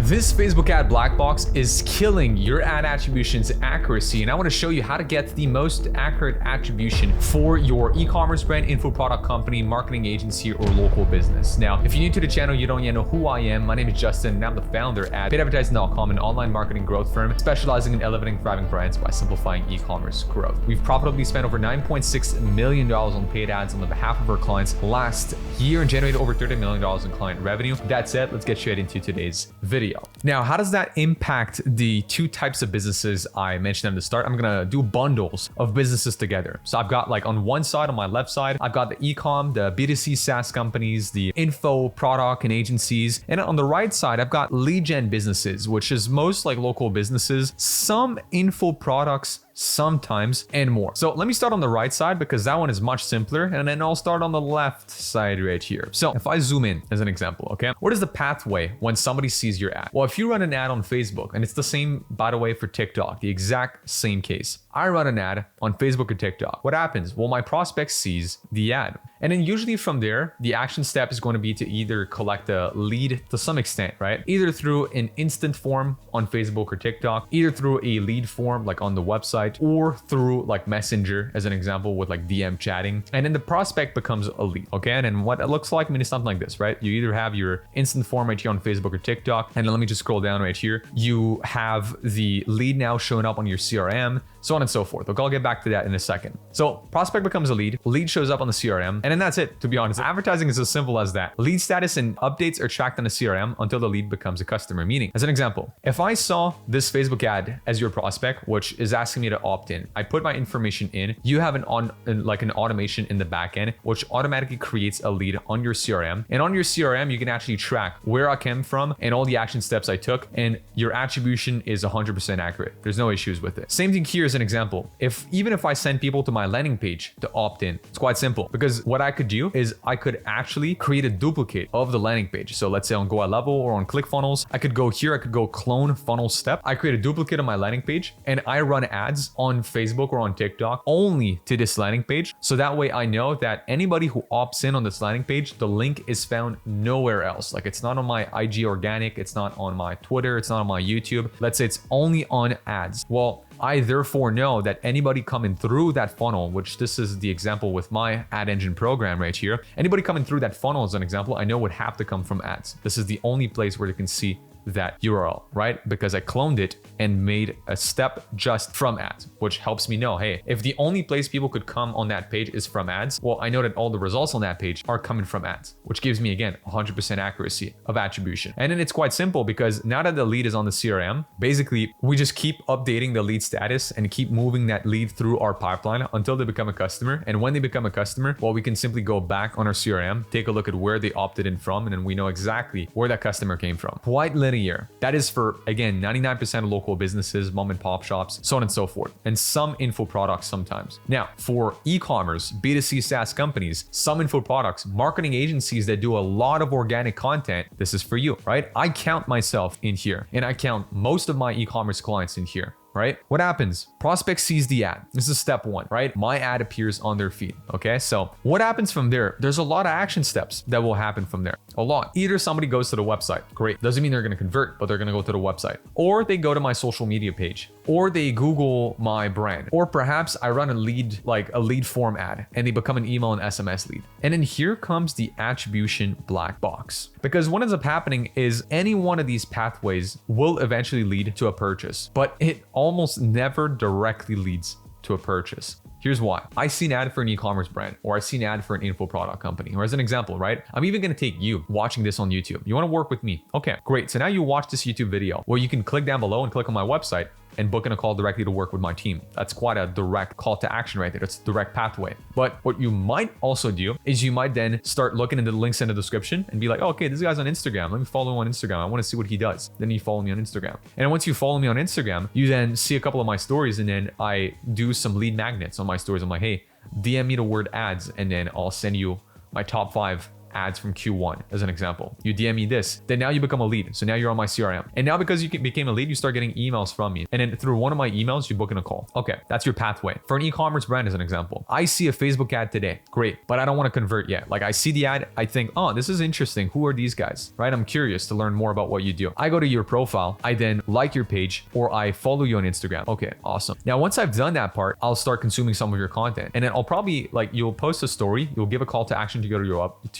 This Facebook ad black box is killing your ad attribution's accuracy, and I want to show you how to get the most accurate attribution for your e-commerce brand, info product company, marketing agency, or local business. Now, if you're new to the channel, you don't yet know who I am. My name is Justin, and I'm the founder at paidadvertising.com, an online marketing growth firm specializing in elevating thriving brands by simplifying e-commerce growth. We've profitably spent over $9.6 million on paid ads on the behalf of our clients last year and generated over $30 million in client revenue. That said, let's get straight into today's video. Now, how does that impact the two types of businesses I mentioned at the start? I'm gonna do bundles of businesses together. So I've got, like, on one side, on my left side, I've got the e-com, the B2C SaaS companies, the info product and agencies. And on the right side, I've got lead gen businesses, which is most like local businesses, some info products, sometimes, and more. So let me start on the right side because that one is much simpler, and then I'll start on the left side right here. So if I zoom in as an example, okay, what is the pathway when somebody sees your ad? Well, if you run an ad on Facebook, and it's the same, by the way, for TikTok, the exact same case. I run an ad on Facebook or TikTok. What happens? Well, my prospect sees the ad. And then usually from there, the action step is going to be to either collect a lead to some extent, right? Either through an instant form on Facebook or TikTok, either through a lead form like on the website, or through like Messenger as an example with like DM chatting. And then the prospect becomes a lead, okay? And then what it looks like, I mean, it's something like this, right? You either have your instant form right here on Facebook or TikTok, and then let me just scroll down right here. You have the lead now showing up on your CRM, so on and so forth. Okay, I'll get back to that in a second. So prospect becomes a lead shows up on the CRM, and then that's it, to be honest. Advertising is as simple as that. Lead status and updates are tracked on the CRM until the lead becomes a customer. Meaning, as an example, if I saw this Facebook ad as your prospect, which is asking me to opt in, I put my information in, you have an automation in the back end, which automatically creates a lead on your CRM. And on your CRM, you can actually track where I came from and all the action steps I took, and your attribution is 100% accurate. There's no issues with it. Same thing here as an example. Even if I send people to my landing page to opt in, it's quite simple, because what I could do is I could actually create a duplicate of the landing page. So let's say on Go at Level or on ClickFunnels, I could go here, I could go clone funnel step. I create a duplicate of my landing page and I run ads on Facebook or on TikTok only to this landing page. So that way I know that anybody who opts in on this landing page, the link is found nowhere else. Like, it's not on my IG organic, it's not on my Twitter, it's not on my YouTube. Let's say it's only on ads. Well, I therefore know that anybody coming through that funnel, which this is the example with my ad engine program right here, anybody coming through that funnel as an example, I know would have to come from ads. This is the only place where they can see that URL, right? Because I cloned it and made a step just from ads, which helps me know, hey, if the only place people could come on that page is from ads, well, I know that all the results on that page are coming from ads, which gives me, again, 100% accuracy of attribution. And then it's quite simple because now that the lead is on the CRM, basically we just keep updating the lead status and keep moving that lead through our pipeline until they become a customer. And when they become a customer, well, we can simply go back on our CRM, take a look at where they opted in from, and then we know exactly where that customer came from. Quite linear. That is for, again, 99% of local businesses, mom and pop shops, so on and so forth, and some info products sometimes. Now, for e-commerce, B2C SaaS companies, some info products, marketing agencies that do a lot of organic content, this is for you, right? I count myself in here, and I count most of my e-commerce clients in here. Right? What happens? Prospect sees the ad. This is step one, right? My ad appears on their feed. Okay. So what happens from there? There's a lot of action steps that will happen from there. A lot. Either somebody goes to the website. Great. Doesn't mean they're going to convert, but they're going to go to the website. Or they go to my social media page. Or they Google my brand. Or perhaps I run a lead form ad and they become an email and SMS lead. And then here comes the attribution black box. Because what ends up happening is any one of these pathways will eventually lead to a purchase, but it almost never directly leads to a purchase. Here's why. I see an ad for an e-commerce brand, or I see an ad for an info product company, or as an example, right? I'm even going to take you watching this on YouTube. You want to work with me? Okay, great. So now you watch this YouTube video. Well, you can click down below and click on my website and book in a call directly to work with my team. That's quite a direct call to action right there. That's a direct pathway. But what you might also do is you might then start looking into the links in the description and be like, oh, okay, this guy's on Instagram. Let me follow him on Instagram. I want to see what he does. Then you follow me on Instagram. And once you follow me on Instagram, you then see a couple of my stories, and then I do some lead magnets on my stories. I'm like, hey, DM me the word ads, and then I'll send you my top 5 ads from Q1 as an example. You DM me this, then now you become a lead. So now you're on my CRM. And now because you became a lead, you start getting emails from me. And then through one of my emails, you book in a call. Okay, that's your pathway. For an e-commerce brand as an example, I see a Facebook ad today. Great, but I don't want to convert yet. Like I see the ad, I think, oh, this is interesting. Who are these guys, right? I'm curious to learn more about what you do. I go to your profile, I then like your page, or I follow you on Instagram. Okay, awesome. Now, once I've done that part, I'll start consuming some of your content. And then I'll probably like, you'll post a story, you'll give a call to action to go to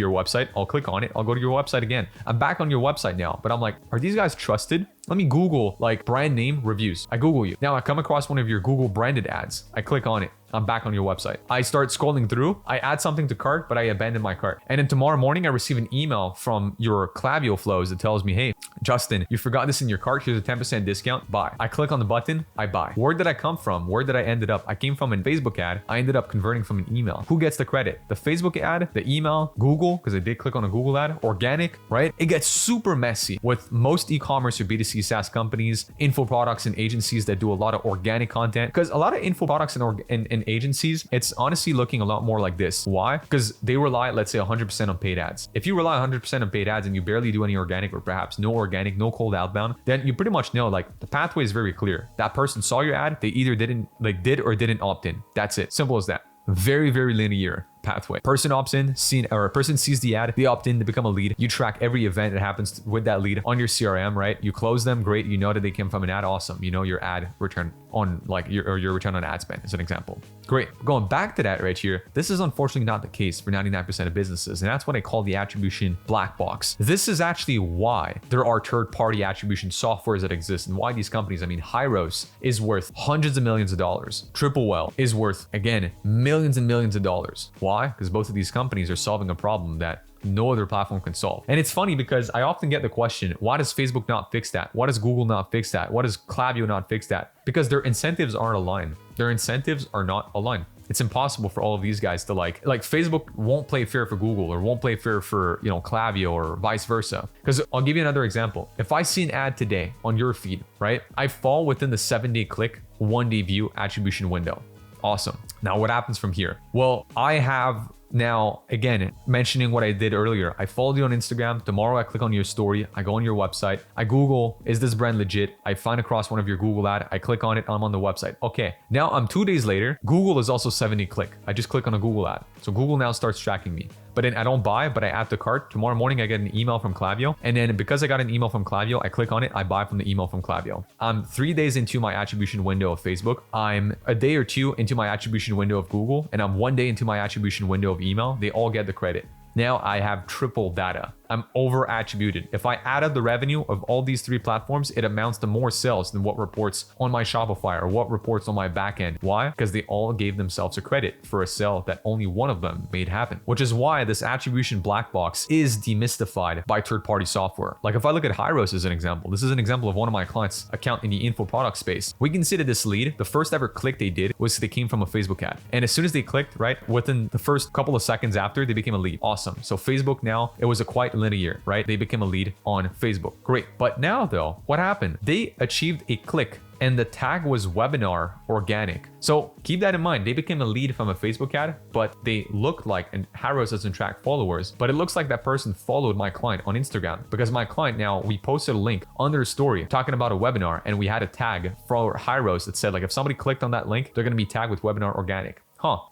your website. I'll click on it. I'll go to your website again. I'm back on your website now, but I'm like, are these guys trusted? Let me Google like brand name reviews. I Google you. Now I come across one of your Google branded ads. I click on it. I'm back on your website. I start scrolling through. I add something to cart, but I abandon my cart. And then tomorrow morning, I receive an email from your Klaviyo flows that tells me, hey, Justin, you forgot this in your cart. Here's a 10% discount. Buy. I click on the button. I buy. Where did I come from? Where did I ended up? I came from a Facebook ad. I ended up converting from an email. Who gets the credit? The Facebook ad, the email, Google, because I did click on a Google ad, organic, right? It gets super messy with most e-commerce or B2C SaaS companies, info products and agencies that do a lot of organic content. Because a lot of info products and agencies, it's honestly looking a lot more like this. Why? Because they rely, let's say 100% on paid ads. If you rely 100% on paid ads and you barely do any organic or perhaps no organic, no cold outbound, then you pretty much know like the pathway is very clear. That person saw your ad, they either did or didn't opt in. That's it. Simple as that. Very, very linear pathway. Person opts in, a person sees the ad, they opt in, they become a lead. You track every event that happens with that lead on your CRM, right? You close them, great. You know that they came from an ad, awesome. You know your ad return on like your return on ad spend as an example. Great. Going back to that right here, this is unfortunately not the case for 99% of businesses. And that's what I call the attribution black box. This is actually why there are third-party attribution softwares that exist and why these companies, I mean, Hyros is worth hundreds of millions of dollars. Triple Well is worth, again, millions and millions of dollars. Why? Because both of these companies are solving a problem that no other platform can solve. And it's funny because I often get the question, why does Facebook not fix that? Why does Google not fix that? Why does Klaviyo not fix that? Because their incentives aren't aligned. Their incentives are not aligned. It's impossible for all of these guys to like Facebook won't play fair for Google or won't play fair for, you know, Klaviyo or vice versa. Because I'll give you another example. If I see an ad today on your feed, right? I fall within the 7-day click, 1-day view attribution window. Awesome. Now what happens from here? Well, I have now, again, mentioning what I did earlier, I followed you on Instagram. Tomorrow I click on your story. I go on your website. I Google, is this brand legit? I find across one of your Google ad. I click on it. I'm on the website. Okay. Now I'm 2 days later. Google is also 7-day click. I just click on a Google ad. So Google now starts tracking me. But then I don't buy, but I add to cart. Tomorrow morning, I get an email from Klaviyo. And then because I got an email from Klaviyo, I click on it. I buy from the email from Klaviyo. I'm 3 days into my attribution window of Facebook. I'm a day or two into my attribution window of Google. And I'm 1 day into my attribution window of email. They all get the credit. Now I have triple data. I'm over attributed. If I add up the revenue of all these 3 platforms, it amounts to more sales than what reports on my Shopify or what reports on my backend. Why? Because they all gave themselves a credit for a sale that only one of them made happen, which is why this attribution black box is demystified by third-party software. Like if I look at Hyros as an example, this is an example of one of my clients' account in the info product space. We can see that this lead, the first ever click they did was they came from a Facebook ad. And as soon as they clicked, right, within the first couple of seconds after, they became a lead. Awesome. So Facebook now, it was a quite linear, right? They became a lead on Facebook. Great. But now though, what happened? They achieved a click and the tag was webinar organic. So keep that in mind. They became a lead from a Facebook ad, but they looked like, and Hyros doesn't track followers, but it looks like that person followed my client on Instagram because my client now, we posted a link under a story talking about a webinar and we had a tag for Hyros that said like, if somebody clicked on that link, they're going to be tagged with webinar organic.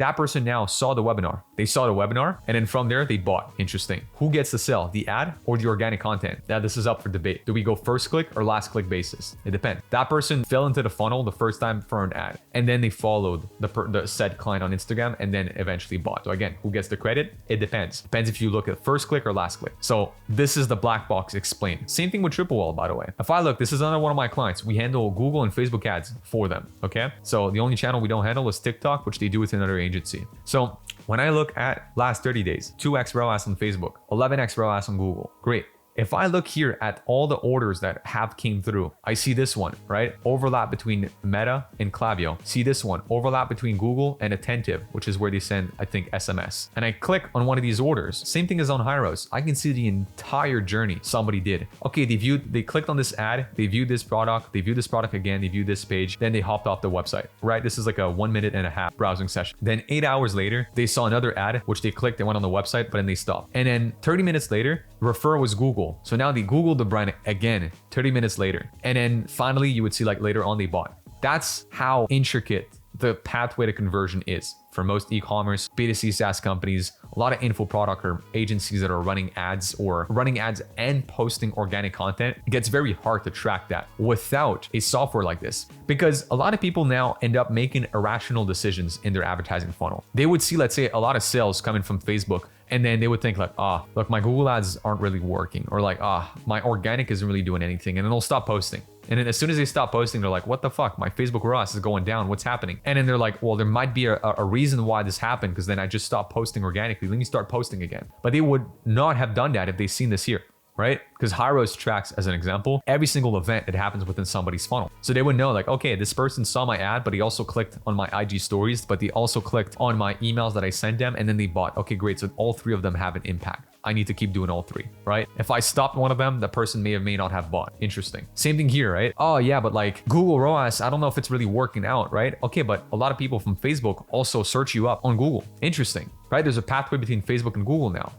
That person now saw the webinar. They saw the webinar and then from there they bought. Interesting. Who gets the sell, the ad or the organic content? Now this is up for debate. Do we go first click or last click basis? It depends. That person fell into the funnel the first time for an ad and then they followed the said client on Instagram and then eventually bought. So again, who gets the credit? It depends. Depends if you look at first click or last click. So this is the black box explained. Same thing with Triple Well, by the way. If I look, this is another one of my clients. We handle Google and Facebook ads for them. Okay. So the only channel we don't handle is TikTok, which they do with another agency. So when I look at last 30 days, 2x ROAS on Facebook, 11x ROAS on Google. Great. If I look here at all the orders that have came through, I see this one, right? Overlap between Meta and Klaviyo. See this one, overlap between Google and Attentive, which is where they send, I think, SMS. And I click on one of these orders. Same thing as on Hyros. I can see the entire journey somebody did. Okay, they clicked on this ad, they viewed this product, they viewed this product again, they viewed this page, then they hopped off the website, right? This is like a 1.5 minute browsing session. Then 8 hours later, they saw another ad, which they clicked, they went on the website, but then they stopped. And then 30 minutes later, refer was Google. So now they Googled the brand again 30 minutes later. And then finally, you would see like later on they bought. That's how intricate the pathway to conversion is for most e-commerce, B2C SaaS companies, a lot of info product or agencies that are running ads and posting organic content. It gets very hard to track that without a software like this, because a lot of people now end up making irrational decisions in their advertising funnel. They would see, let's say, a lot of sales coming from Facebook, and then they would think like, look, my Google ads aren't really working, or like, my organic isn't really doing anything, and then they'll stop posting. And then as soon as they stop posting, they're like, what the fuck? My Facebook ROAS is going down. What's happening? And then they're like, well, there might be a reason why this happened, because then I just stopped posting organically. Let me start posting again. But they would not have done that if they've seen this here, right? Because Hyros tracks, as an example, every single event that happens within somebody's funnel. So they would know like, okay, this person saw my ad, but he also clicked on my IG stories, but they also clicked on my emails that I sent them, and then they bought. Okay, great. So all three of them have an impact. I need to keep doing all three, right? If I stopped one of them, the person may not have bought. Interesting. Same thing here, right? Oh yeah, but like Google ROAS, I don't know if it's really working out, right? Okay, but a lot of people from Facebook also search you up on Google. Interesting, right? There's a pathway between Facebook and Google now.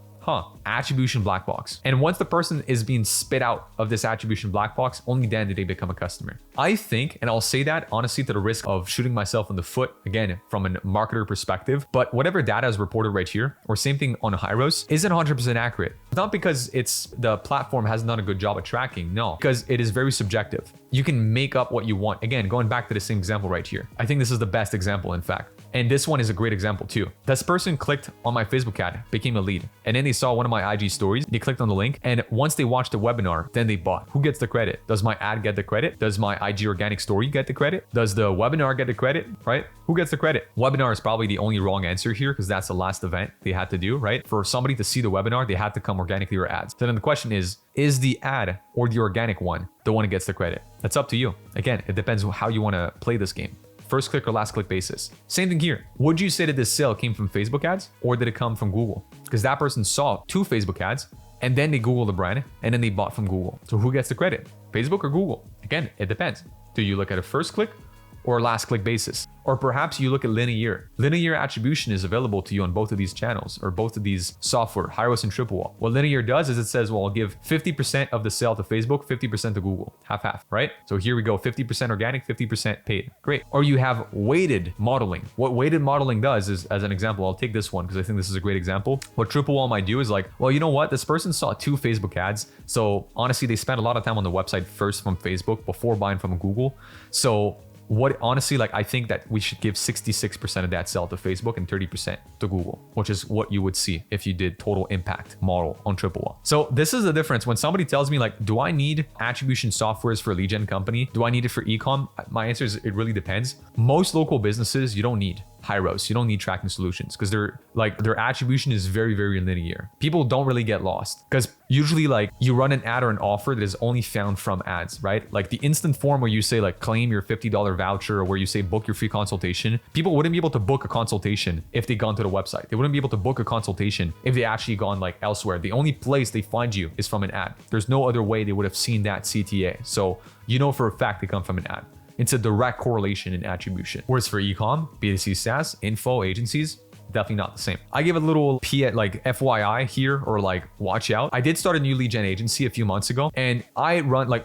Attribution black box. And once the person is being spit out of this attribution black box, only then do they become a customer. I think, and I'll say that honestly to the risk of shooting myself in the foot, again, from a marketer perspective, but whatever data is reported right here, or same thing on Hyros, isn't 100% accurate. Not because the platform hasn't done a good job at tracking, no, because it is very subjective. You can make up what you want. Again, going back to the same example right here. I think this is the best example, in fact. And this one is a great example too. This person clicked on my Facebook ad, became a lead, and then they saw one of my IG stories, they clicked on the link, and once they watched the webinar, then they bought. Who gets the credit? Does my ad get the credit? Does my IG organic story get the credit? Does the webinar get the credit, right? Who gets the credit? Webinar is probably the only wrong answer here, because that's the last event they had to do, right? For somebody to see the webinar, they had to come organically or ads. So then the question is the ad or the organic one the one that gets the credit? That's up to you. Again, it depends how you want to play this game. First click or last click basis. Same thing here. Would you say that this sale came from Facebook ads, or did it come from Google? Because that person saw 2 Facebook ads, and then they Googled the brand, and then they bought from Google. So who gets the credit? Facebook or Google? Again, it depends. Do you look at a first click or last click basis? Or perhaps you look at linear. Linear attribution is available to you on both of these channels, or both of these software, Hyros and Tripwell. What linear does is it says, well, I'll give 50% of the sale to Facebook, 50% to Google, half, right? So here we go, 50% organic, 50% paid. Great. Or you have weighted modeling. What weighted modeling does is, as an example, I'll take this one because I think this is a great example. What Tripwell might do is like, well, you know what? This person saw 2 Facebook ads. So honestly, they spent a lot of time on the website first from Facebook before buying from Google. So I think that we should give 66% of that sell to Facebook and 30% to Google, which is what you would see if you did total impact model on Tripwell. So this is the difference. When somebody tells me like, do I need attribution softwares for a lead gen company? Do I need it for ecom? My answer is it really depends. Most local businesses, you don't need Hyros. You don't need tracking solutions because their attribution is very, very linear. People don't really get lost because usually like you run an ad or an offer that is only found from ads, right? Like the instant form where you say like claim your $50 voucher, or where you say book your free consultation. People wouldn't be able to book a consultation if they gone to the website. They wouldn't be able to book a consultation if they actually gone like elsewhere. The only place they find you is from an ad. There's no other way they would have seen that CTA. So you know for a fact they come from an ad. It's a direct correlation in attribution. Whereas for ecom, B2C SaaS, info agencies, definitely not the same. I give a little like FYI here, or like watch out. I did start a new lead gen agency a few months ago, and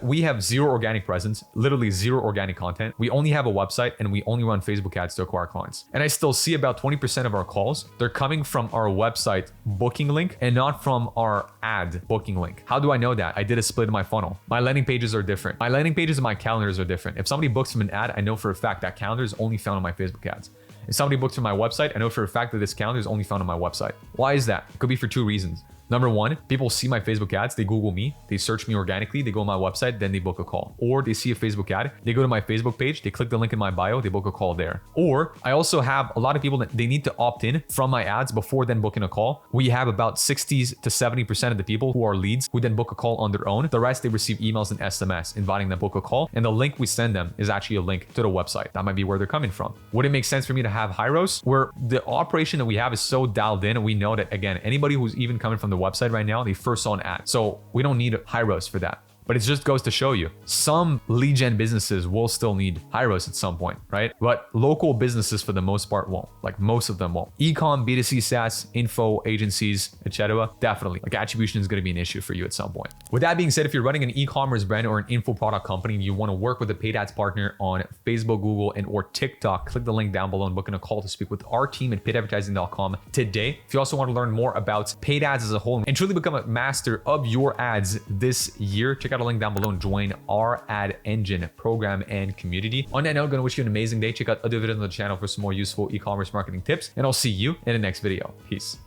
we have 0 organic presence, literally 0 organic content. We only have a website and we only run Facebook ads to acquire clients. And I still see about 20% of our calls, they're coming from our website booking link and not from our ad booking link. How do I know that? I did a split in my funnel. My landing pages are different. My landing pages and my calendars are different. If somebody books from an ad, I know for a fact that calendar is only found on my Facebook ads. If somebody books from my website, I know for a fact that this calendar is only found on my website. Why is that? It could be for 2 reasons. Number one, people see my Facebook ads, they Google me, they search me organically, they go on my website, then they book a call. Or they see a Facebook ad, they go to my Facebook page, they click the link in my bio, they book a call there. Or I also have a lot of people that they need to opt in from my ads before then booking a call. We have about 60 to 70% of the people who are leads who then book a call on their own. The rest, they receive emails and SMS inviting them to book a call. And the link we send them is actually a link to the website. That might be where they're coming from. Would it make sense for me to have Hyros where the operation that we have is so dialed in and we know that, again, anybody who's even coming from the website right now, they first saw an ad. So we don't need Hyros for that. But it just goes to show you, some lead gen businesses will still need Hyros at some point, right? But local businesses for the most part won't. Like most of them won't. Ecom, B2C SaaS, info, agencies, etc. Definitely. Like attribution is going to be an issue for you at some point. With that being said, if you're running an e-commerce brand or an info product company and you want to work with a paid ads partner on Facebook, Google, and or TikTok, click the link down below and book in a call to speak with our team at paidadvertising.com today. If you also want to learn more about paid ads as a whole and truly become a master of your ads this year, check out a link down below and join our ad engine program and community. On that note, I'm going to wish you an amazing day. Check out other videos on the channel for some more useful e-commerce marketing tips, and I'll see you in the next video. Peace.